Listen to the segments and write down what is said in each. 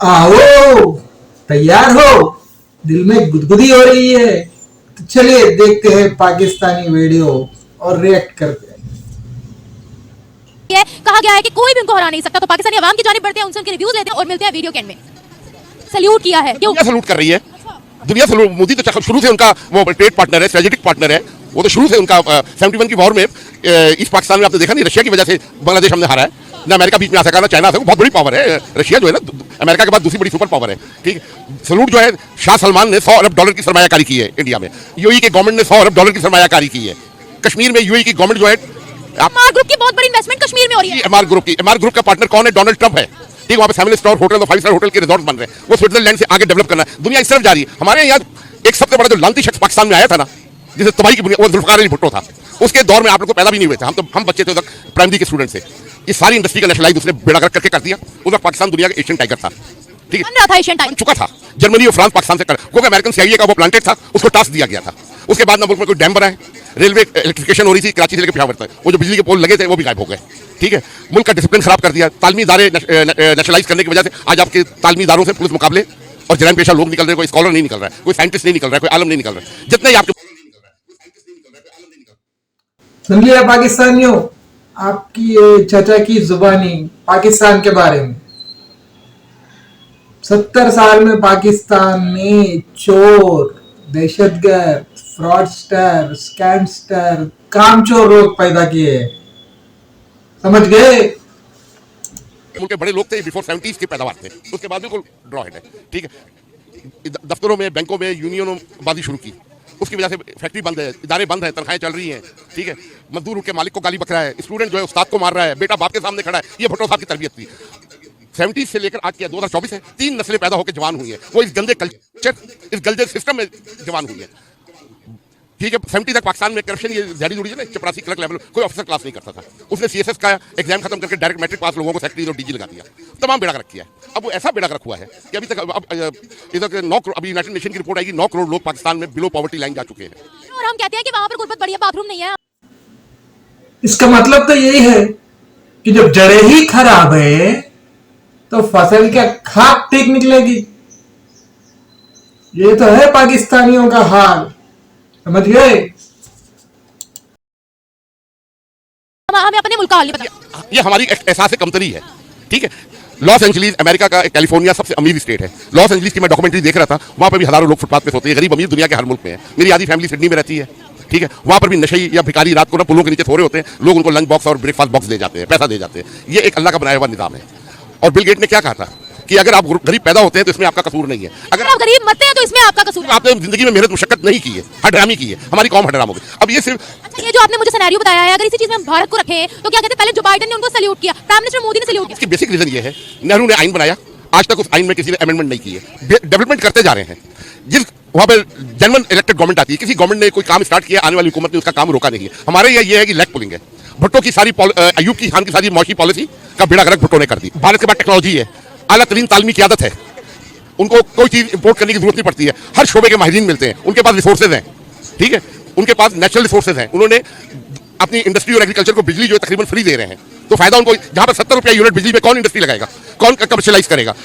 आओ, तैयार हो? दिल में गुदगुदी हो रही है। तो चलिए देखते हैं पाकिस्तानी वीडियो और रिएक्ट करते हैं। कहा गया है कि कोई भी उनको हरा नहीं सकता, तो पाकिस्तानी अवाम की जानिब बढ़ते हैं, उनसे उनके रिव्यूज लेते हैं और मिलते हैं वीडियो के एंड में। सल्यूट किया है, क्यों? दुनिया सल्यूट कर रही है। दुनिया सल्यूट, मोदी तो शुरू से उनका वो ट्रेड पार्टनर है, स्ट्रेटेजिक पार्टनर है। वो तो शुरू से उनका 71 की वॉर में ईस्ट पाकिस्तान में आपने देखा नहीं, रशिया की वजह से बांग्लादेश हमने हारा है ना, अमेरिका बीच में आ सका ना, चाइना आ सका। बहुत बड़ी पावर है रशिया जो है ना, अमेरिका के बाद दूसरी बड़ी सुपर पावर है। ठीक, सल्यूट जो है, शाह सलमान ने $100 अरब की सरमायाकारी की है इंडिया में। यूएई के गवर्नमेंट ने $100 अरब की सरमायाकारी की है कश्मीर में। यूएई की गवर्नमेंट जो है, एमआर ग्रुप की बहुत बड़ी इन्वेस्टमेंट कश्मीर में हो रही है। एमआर ग्रुप का पार्टनर कौन है? डोनाल्ड ट्रंप है। ठीक, वहाँ पे फैमिली स्टार होटल और 5 स्टार होटल के रिजॉर्ट बन रहे हैं। वो स्विट्जरलैंड से आगे डेवलप करना है। दुनिया इस तरफ जा रही है। हमारे यहाँ एक सबसे बड़ा जो लांती शख्स पाकिस्तान में आया था ना, जिसे तबाही की बुनियाद, वो जुल्फिकार अली भुट्टो था। उसके दौर में आप लोग तो पैदा भी नहीं हुए थे। हम बच्चे थे उस वक्त, प्राइमरी के स्टूडेंट थे। ये सारी इंडस्ट्री का नेशनलाइज उसने बेड़ा गर्क करके कर दिया। उस वक्त पाकिस्तान दुनिया का एशियन टाइगर था। ठीक है, बन चुका था। जर्मनी और फ्रांस पाकिस्तान से कर, क्योंकि अमेरिकन सीआईए का वो प्लांटेड था, उसको टास्क दिया गया था। उसके बाद ना मुल्क में कोई डैम बनाए, रेलवे इलेक्ट्रिफिकेशन हो रही थी कराची से लेकर पेशावर तक, वो जो बिजली के पोल लगे थे वो भी गायब हो गए। ठीक है, मुल्क का डिसिप्लिन खराब कर दिया। तालीमी इदारे नेशनलाइज करने की वजह से आज आपके तालीमी इदारों से पुलिस मुकाबले और जराइम पेशा लोग निकल रहे हैं। कोई स्कॉलर नहीं निकल रहा है, कोई साइंटिस्ट नहीं निकल रहा है, कोई आलम नहीं निकल रहा है। जितने ही आपके सुन लिया पाकिस्तानियों, आपकी ये चाचा की जुबानी पाकिस्तान के बारे में। 70 साल में पाकिस्तान ने चोर, दहशतगर्द, फ्रॉडस्टर, स्कैमस्टर, कामचोर लोग पैदा किए। समझ गए? उनके बड़े लोग थे, बिफोर 70s के पैदावार थे। उसके बाद बिल्कुल ड्रॉ हेड है। ठीक है, दफ्तरों में, बैंकों में यूनियनों बाजी शुरू की। उसकी वजह से फैक्ट्री बंद है, इदारे बंद है, तनख्वाहें चल रही हैं। ठीक है, मजदूर उनके मालिक को गाली बक रहा है, स्टूडेंट जो है उस्ताद को मार रहा है, बेटा बाप के सामने खड़ा है। ये भुट्टो साहब की तरबियत थी। 70 से लेकर आज के 2024 है, 3 नस्लें पैदा होकर जवान हुई है। वो इस गंदे कल्चर, इस गंदे सिस्टम में जवान हुई है। ठीक है, 70 तक पाकिस्तान में करप्शन ये जड़ी जुड़ी है ना, चपरासी क्लर्क लेवल कोई ऑफिसर क्लास नहीं करता था। उसने सीएसएस का एग्जाम खत्म करके डायरेक्ट मैट्रिक पास लोगों को सेक्रेटरी और डीजी लगा दिया। तमाम बेड़ा रख किया है। अब वो ऐसा बेड़ा रख हुआ है कि अभी तक इधर 9 करोड़, अभी यूनाइटेड नेशन की रिपोर्ट आएगी, 9 करोड़ लोग पाकिस्तान में बिलो पॉवर्टी लाइन जा चुके हैं। और हम कहते हैं कि वहां पर गुर्बत बढ़िया बाथरूम नहीं है। इसका मतलब तो यही है कि जब जड़ें ही खराब है तो फसल क्या खाद ठीक निकलेगी। ये तो है पाकिस्तानियों का हाल। समझ गए? हमें अपने मुल्क का हाल नहीं पता। ये हमारी एहसास कमतरी है। ठीक है, लॉस एंजलिस अमेरिका का, कैलिफोर्निया सबसे अमीर स्टेट है। लॉस एंजलिस की मैं डॉक्यूमेंट्री देख रहा था, वहाँ पर भी हजारों लोग फुटपाथ पे सोते हैं। गरीब अमीर दुनिया के हर मुल्क में है। मेरी आधी फैमिली सिडनी में रहती है। ठीक है, वहाँ पर भी नशई या भिखारी रात को ना पुलों के नीचे सो रहे होते हैं, लोग उनको लंच बॉक्स और ब्रेकफास्ट बॉक्स दे जाते हैं, पैसा दे जाते हैं। ये एक अल्लाह का बनाया हुआ निजाम है। और बिल गेट ने क्या कहा था कि अगर आप गरीब पैदा होते हैं तो इसमें आपका कसूर नहीं है। अगर आप गरीब मरते हैं तो इसमें आपका कसूर है। आपने जिंदगी में मेहनत मुशक्कत नहीं की है, हडरामी की है, हमारी कौम हडराम हो गई। अब ये सिर्फ, अच्छा, ये जो आपने मुझे सिनेरियो बताया है, अगर इसी चीज में हम भारत को रखें तो क्या कहते हैं, पहले जो बाइडेन ने उनको सल्यूट किया, प्राइम मिनिस्टर मोदी ने सल्यूट किया। इसकी बेसिक रीजन ये है, नेहरू ने आइन बनाया, आज तक उस आइन में किसी ने अमेंडमेंट नहीं की है। डेवलपमेंट करते जा रहे हैं। जिस वहाँ पर जेन्युइन इलेक्टेड गवर्नमेंट आती है, किसी गवर्नमेंट ने कोई काम स्टार्ट किया, आने वाली हुकूमत ने उसका काम रोका नहीं है। हमारे यहाँ ये है कि लेग पुलिंग है। भुट्टो की सारी, अयूब की खान की सारी मौशी पॉलिसी का बेड़ा गर्क भुट्टो ने कर दी। भारत के बाद टेक्नोलॉजी है, आला तरीन तालीमी क़यादत है, उनको कोई चीज़ इंपोर्ट करने की जरूरत नहीं पड़ती है। हर शोबे के माहिरीन मिलते हैं, उनके पास रिसोर्सेज हैं। ठीक है, उनके पास नेचुरल रिसोर्सेज हैं। उन्होंने अपनी इंडस्ट्री और एग्रीकल्चर को बिजली जो है तकरीबन फ्री दे रहे हैं। तो फायदा उनको, जहाँ पर 70 रुपया यूनिट बिजली में कौन इंडस्ट्री लगाएगा, कौन कमर्शलाइज करेगा।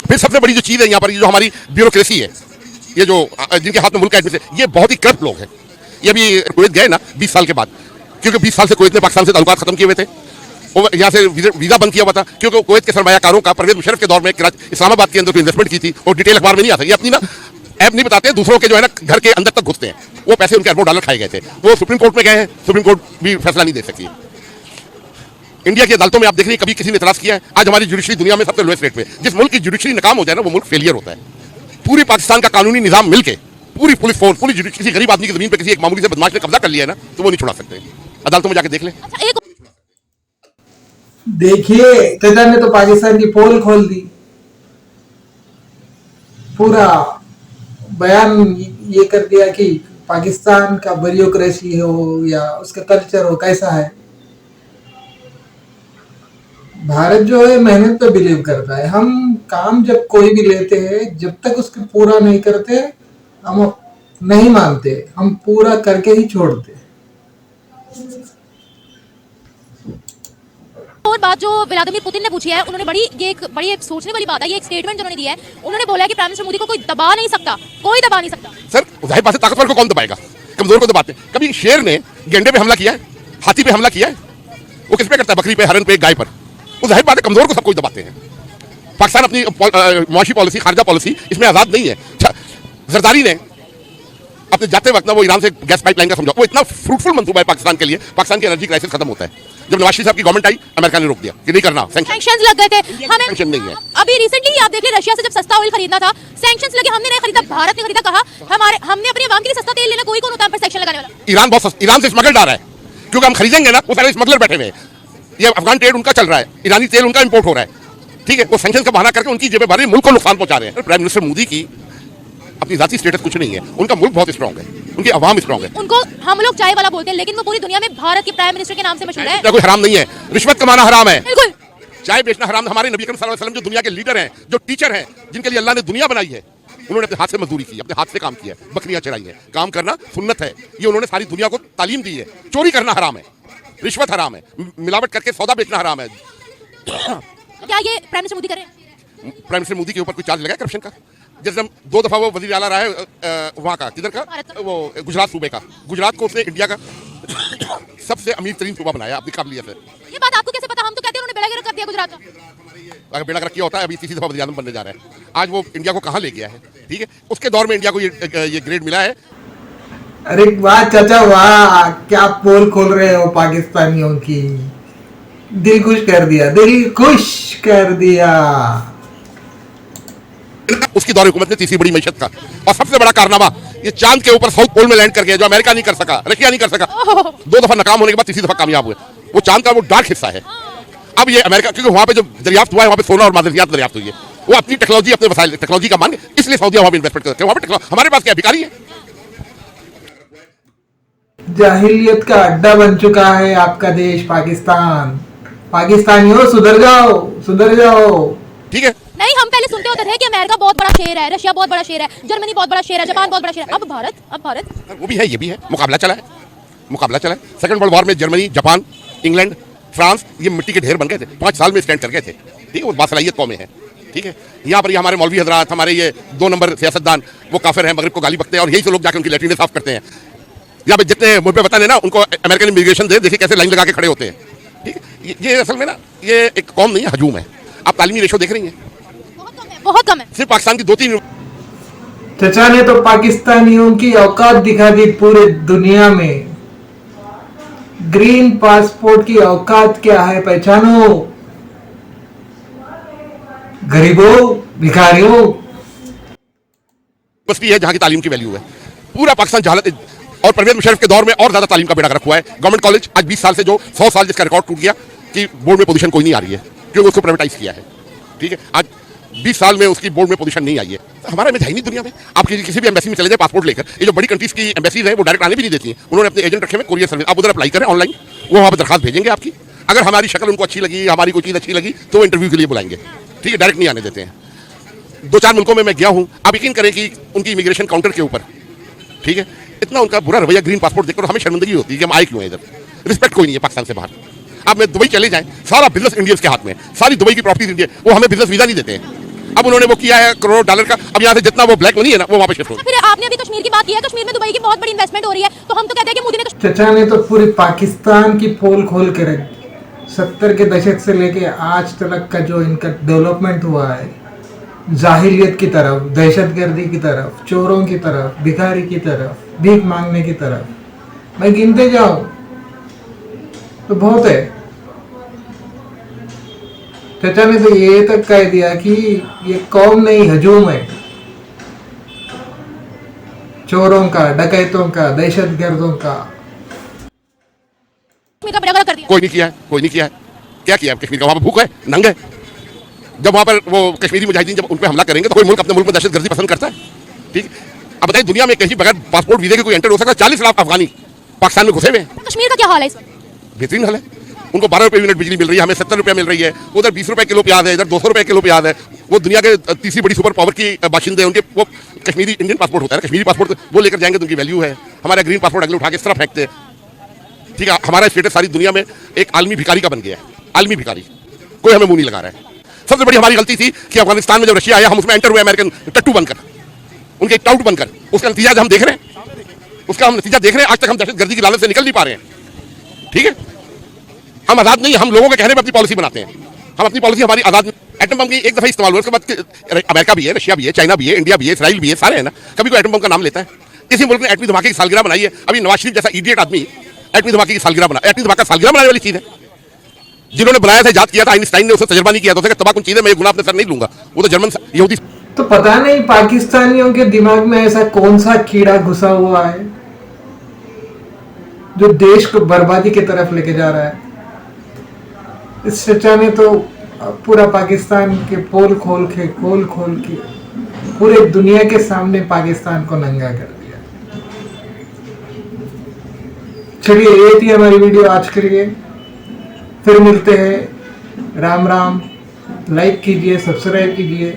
फिर सबसे बड़ी जो चीज़ है यहाँ पर, ये जो हमारी ब्यूरोक्रेसी है, ये जो जिनके हाथ में मुल्क का एडमिनिस्ट्रेशन, ये बहुत ही करप्ट लोग हैं। ये अभी कुवैत गए ना 20 साल के बाद, क्योंकि 20 साल से कुवैत ने पाकिस्तान से ताल्लुकात खत्म किए हुए थे। यहाँ से वीज़ा बंद किया हुआ था, क्योंकि कुवैत के सरमायाकारों का परवेज मुशर्रफ के दौर में इस्लामाबाद के अंदर कोई इन्वेस्टमेंट की थी, और डिटेल अखबार में नहीं आता। ये अपनी ना ऐप नहीं बताते, दूसरों के जो है ना घर के अंदर तक घुसते हैं। वो पैसे उनके अरबों डॉलर खाए गए थे। वो सुप्रीम कोर्ट में गए हैं, सुप्रीम कोर्ट भी फैसला नहीं दे सकती। इंडिया की अदालतों में आप देख रहे हैं, कभी किसी ने इतराज किया है? आज हमारी जुडिशरी दुनिया में सबसे लोएस्ट रेट पे। जिस मुल्क की जुडिशरी नाकाम हो जाए ना, वो मुल्क फेलियर होता है। पूरी पाकिस्तान का कानूनी निजाम मिलके, पूरी पुलिस फोर्स, पूरी जुडिशरी, किसी गरीब आदमी की जमीन पे किसी एक मामूली से बदमाश ने कब्जा कर लिया है ना, तो वो नहीं छुड़ा सकते। अदालतों में जाके देख लें। अच्छा, एक देखिए, चाचा ने तो पाकिस्तान की पोल खोल दी। पूरा बयान ये कर दिया कि पाकिस्तान का ब्यूरोक्रेसी हो या उसका कल्चर हो, कैसा है। भारत जो है मेहनत पे बिलीव करता है। हम काम जब कोई भी लेते हैं, जब तक उसको पूरा नहीं करते हम नहीं मानते, हम पूरा करके ही छोड़ते। और बात जो व्लादिमीर पुतिन ने पूछी है, उन्होंने बड़ी एक सोचने वाली बात है, ये एक स्टेटमेंट उन्होंने दिया है। उन्होंने बोला है कि प्राइम मिनिस्टर मोदी को कोई दबा नहीं सकता, कोई दबा नहीं सकता। सर जाहिर बात है, ताकतवर को कौन दबाएगा, कमजोर को दबाते। कभी शेर ने गेंडे पे हमला किया है, हाथी पे हमला किया है? वो किस पे करता है? बकरी पे, हरन पे, गाय पर। वो जाहिर बात है कमजोर को सब कुछ दबाते हैं। पाकिस्तान अपनी मुआशी पॉलिसी, खारजा पॉलिसी इसमें आजाद नहीं है। जरदारी ने अपने जाते वक्त ना वो ईरान से गैस पाइपलाइन का समझा, वो इतना फ्रूटफुल मंसूबा है पाकिस्तान के लिए। पाकिस्तान की एनर्जी क्राइसिस खत्म होता है। जब नवाज शरीफ साहब की गवर्नमेंट आई, अमेरिका ने रोक दिया कि नहीं करना, सैंक्शंस लग गए थे हमें। सैंक्शन नहीं है। अभी रिसेंटली आप देख लें, रशिया से जब सस्ता ऑयल खरीदना था, सैंक्शंस लगे, हमने नहीं खरीदा, भारत ने खरीदा। कहा हमने अपने अवाम के लिए सस्ता तेल लेना, कोई कौन होता है पर सैंक्शन लगाने वाला? ईरान से स्मगल आ रहा है, क्योंकि हम खरीदेंगे ना, वो सारे स्मगलर बैठे हुए हैं। ये अफगान ट्रेड उनका चल रहा है, ईरानी तेल उनका इंपोर्ट हो रहा है। ठीक है, वो सैंक्शन का बहाना करके उनकी जेबें भरी, मुल्क को नुकसान पहुंचा रहे हैं। प्राइम मिनिस्टर मोदी की अपनी जाती स्टेटस कुछ नहीं है, उनका मुल्क बहुत स्ट्रांग है, उनकी आवाम स्ट्रांग है। उनको हम लोग चाय वाला बोलते हैं, लेकिन वो पूरी दुनिया में भारत के प्राइम मिनिस्टर के नाम से मशहूर है। कोई हराम नहीं है, रिश्वत कमाना हराम है, बिल्कुल चाय बेचना हराम। हमारे नबी करीम सल्लल्लाहु अलैहि वसल्लम जो दुनिया के लीडर हैं, जो टीचर हैं, जिनके लिए अल्लाह ने दुनिया बनाई है, उन्होंने अपने हाथ से मजदूरी की, अपने हाथ से काम किया, बकरियां चराई हैं। काम करना सुन्नत है, ये उन्होंने सारी दुनिया को तालीम दी है। चोरी करना हराम है, रिश्वत हराम है, मिलावट करके सौदा बेचना हराम है। क्या ये प्राइम मिनिस्टर मोदी करें? प्राइम मिनिस्टर मोदी के ऊपर कोई चार्ज लगा करप्शन का? जैसे हम 2 दफा वो वजीर आला रहा है वहाँ का, किधर का, वो गुजरात सूबे का। गुजरात को उसने इंडिया का सबसे अमीर तरीन सूबा बनाया अपनी काबिलियत से। ये बात आपको कैसे पता? हम तो कहते हैं उन्होंने बेड़ा गर्क कर दिया गुजरात का। अगर बेड़ा गर्क किया होता है, अभी तीसरी दफा वजीर आज़म बनने जा रहा है। आज वो इंडिया को कहाँ ले गया है? ठीक है, उसके दौर में इंडिया को ये ग्रेड मिला है। अरे वाह चाचा वाह, क्या पोल खोल रहे हो पाकिस्तानियों की। दिल खुश कर दिया, दिल खुश कर दिया। उसकी दौर हुकूमत ने तीसरी बड़ी मैशत का और सबसे बड़ा कारनामा, ये चांद के ऊपर साउथ पोल में लैंड कर गया, जो अमेरिका नहीं कर सका, रशिया नहीं कर सका। 2 दफा नाकाम होने के बाद तीसरी दफा कामयाब हुए। वो चांद का वो डार्क हिस्सा है। अब ये अमेरिका, क्योंकि वहां पे जो दरियाफ्त हुआ है, वहां पे सोना और मादनियात दरियाफ्त हुई है। वो अपनी टेक्नोलॉजी, अपने वसाइल टेक्नोलॉजी का मांग, इसलिए सऊदिया वहां पे इन्वेस्टमेंट करते हैं। वहां पे हमारे पास क्या भिखारी है? जाहिलियत का अड्डा बन चुका है आपका देश पाकिस्तान। पाकिस्तानियों सुधर जाओ, सुधर जाओ। ठीक है, नहीं, हम पहले सुनते होते थे कि अमेरिका बहुत बड़ा शेर है, रशिया बहुत बड़ा शेर है, जर्मनी बहुत बड़ा शेर है, जापान बहुत बड़ा शेर है। अब भारत वो भी है, ये भी है। मुकाबला चला है। सेकंड वर्ल्ड वॉर में जर्मनी, जापान, इंग्लैंड, फ्रांस, ये मिट्टी के ढेर बन गए थे। 5 साल में स्टैंड कर गए थे। ठीक है, वो बासलाहियत कौमें हैं। ठीक है, यहाँ पर ये हमारे मौलवी हजरात, हमारे ये 2 नंबर सियासतदान, वो काफिर हैं, मगरिब को गाली बकते हैं, और यही से लोग जाकर उनकी लैट्रिन साफ करते हैं। यहाँ पे जितने मुझ पे पता नहीं ना, उनको अमेरिकन इमिग्रेशन दे, देखिए कैसे लाइन लगा के खड़े होते हैं। ठीक है, ये असल में ना, ये एक कौम नहीं है, हजूम है। आप तालीमी रेशो देख रही हैं, बहुत कम है। सिर्फ पाकिस्तान की 2-3। चचा ने तो पाकिस्तानियों की औकात दिखा दी पूरे दुनिया में। ग्रीन पासपोर्ट की औकात क्या है, पहचानो गरीबों, भिखारियों। बस भी है जहां की तालीम की वैल्यू है। पूरा पाकिस्तान जहालत, और परवेज मुशर्रफ के दौर में और ज्यादा तालीम का बेड़ा गर्क हुआ है। गवर्नमेंट कॉलेज आज 20 साल से, जो 100 साल जिसका रिकॉर्ड टूट गया कि बोर्ड में पोजीशन कोई नहीं आ रही है, क्योंकि उसको प्राइवेटाइज किया है। ठीक है, आज 20 साल में उसकी बोर्ड में पोजीशन नहीं आई है। तो हमारा इमेज है ही नहीं दुनिया में। आप किसी भी एम्बेसी में चले जाए पासपोर्ट लेकर, ये जो बड़ी कंट्रीज की एम्बेसीज है, वो डायरेक्ट आने भी नहीं देती हैं। उन्होंने अपने एजेंट रखे हुए, कोरियर सर्विस। आप उधर अप्लाई करें ऑनलाइन, वो वहाँ पर दरखास्त भेजेंगे आपकी। अगर हमारी शक्ल उनको अच्छी लगी, हमारी कोई चीज़ अच्छी लगी, तो वो इंटरव्यू के लिए बुलाएंगे। ठीक है, डायरेक्ट नहीं आने देते हैं। 2-4 मुल्कों में मैं गया हूँ, आप यकीन करें कि उनकी इमिग्रेशन काउंटर के ऊपर, ठीक है, इतना उनका बुरा रवैया ग्रीन पासपोर्ट देखकर हमें शर्मिंदगी होती है कि हम आए क्यों हैं इधर। रिस्पेक्ट कोई नहीं है पाकिस्तान से बाहर। आप मैं दुबई चले जाएं, सारा बिजनेस इंडियंस के हाथ में, सारी दुबई की प्रॉपर्टीज इंडिया, वो हमें बिजनेस वीजा नहीं देते हैं। अब उन्होंने वो किया है करोड़ डॉलर का, अब यहाँ से जितना वो ब्लैक मनी है ना, वो वहाँ पे शिफ्ट हो। फिर आपने अभी कश्मीर की बात की है, कश्मीर में दुबई की बहुत बड़ी इन्वेस्टमेंट हो रही है, तो हम तो कहते हैं कि मोदी ने चचा ने तो पूरी पाकिस्तान की पोल खोल के रख दी। 70 के दशक से लेके आज तक का जो इनका डेवलपमेंट हुआ है, जाहिलियत की तरफ, दहशतगर्दी की तरफ, चोरों की तरफ, भिखारी की तरफ, भीख मांगने की तरफ, मैं गिनते जाऊं तो बहुत है। चचा ने तो ये तक कह दिया कि ये कौम नहीं, हजूम है, चोरों का, डकैतों का, दहशतगर्दों का। कश्मीर का बेड़ा गर्क कर दिया। कोई नहीं किया है, कोई नहीं किया है। क्या किया है कश्मीर का? वहाँ पर भूख है, नंग है। जब वहाँ पर वो कश्मीरी मुजाहिदीन जब उन पर हमला करेंगे, तो कोई मुल्क अपने मुल्क में दहशतगर्दी पसंद करता है? ठीक, अब बताइए, दुनिया में कहीं बगैर पासपोर्ट वीजे के कोई एंटर हो सकता है? 40 लाख अफगानी पाकिस्तान में घुसे हुए हैं। कश्मीर का क्या हाल है इस वक्त? बेहतरीन हाल है। उनको 12 रुपये यूनिट बिजली मिल रही है, हमें 70 रुपये मिल रही है। उधर 20 रुपये किलो प्याज है, इधर 200 रुपये किलो प्याज है। वो दुनिया के तीसरी बड़ी सुपर पावर की बाशिंदे हैं, उनके वो कश्मीरी इंडियन पासपोर्ट होता है, कश्मीरी पासपोर्ट वो लेकर जाएंगे तो उनकी वैल्यू है। हमारा ग्रीन पासपोर्ट अगले उठा के इस तरह फेंकते हैं। ठीक है, हमारा स्टेटस सारी दुनिया में एक आलमी भिखारी का बन गया है, आलमी भिखारी। कोई हमें मुंह नहीं लगा रहा है। सबसे बड़ी हमारी गलती थी कि अफगानिस्तान में जब रशिया आया हम उसमें एंटर हुए अमेरिकन टट्टू बनकर, उनके टाउट बनकर। उसका नतीजा हम देख रहे हैं, उसका हम नतीजा देख रहे हैं। आज तक हम दहशतगर्दी की लालच से निकल नहीं पा रहे हैं। ठीक है, हम आजाद नहीं, हम लोगों के कहने पर अपनी पॉलिसी बनाते हैं। हम अपनी पॉलिसी हमारी आजाद, एटम बम की एक दफा इस्तेमाल हुआ, उसके बाद अमेरिका भी है, रशिया भी है, चाइना भी है, इंडिया भी है, इसराइल भी है, सारे हैं ना। कभी कोई एटम बम का नाम लेता है? इसी मुल्क ने एटमी धमाके की सालगिरह बनाई है। अभी नवाज शरीफ जैसा इडियट आदमी एटमी धमाके की सालगिरह बना, एटमी धमाका सालगिरह बनाने वाली चीज है। जिन्होंने बनाया था, इजाद किया था, आइंस्टाइन ने उससे तजर्बा नहीं किया था, तबाह कुन चीज है, मैं ये गुनाह अपने सर नहीं लूंगा। वो तो जर्मन यहूदी। तो पता नहीं पाकिस्तानियों के दिमाग में ऐसा कौन सा कीड़ा घुसा हुआ है जो देश को बर्बादी की तरफ लेके जा रहा है। इस चचा ने तो पूरा पाकिस्तान के पोल खोल के पूरे दुनिया के सामने पाकिस्तान को नंगा कर दिया। चलिए, ये थी हमारी वीडियो आज के लिए। फिर मिलते हैं। राम राम। लाइक कीजिए, सब्सक्राइब कीजिए।